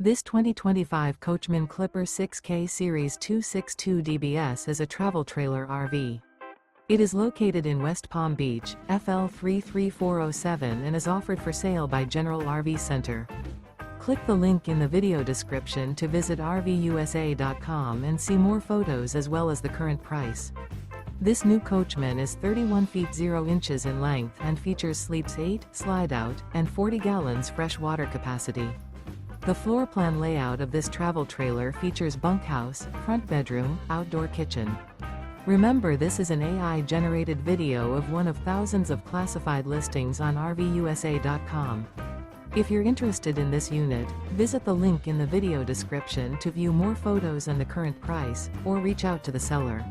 This 2025 Coachmen Clipper 6K Series 262 DBS is a travel trailer RV. It is located in West Palm Beach, FL 33407 and is offered for sale by General RV Center. Click the link in the video description to visit RVUSA.com and see more photos as well as the current price. This new Coachmen is 31 feet 0 inches in length and features sleeps 8, slide-out, and 40 gallons fresh water capacity. The floor plan layout of this travel trailer features bunkhouse, front bedroom, outdoor kitchen. Remember, this is an AI-generated video of one of thousands of classified listings on RVUSA.com. If you're interested in this unit, visit the link in the video description to view more photos and the current price, or reach out to the seller.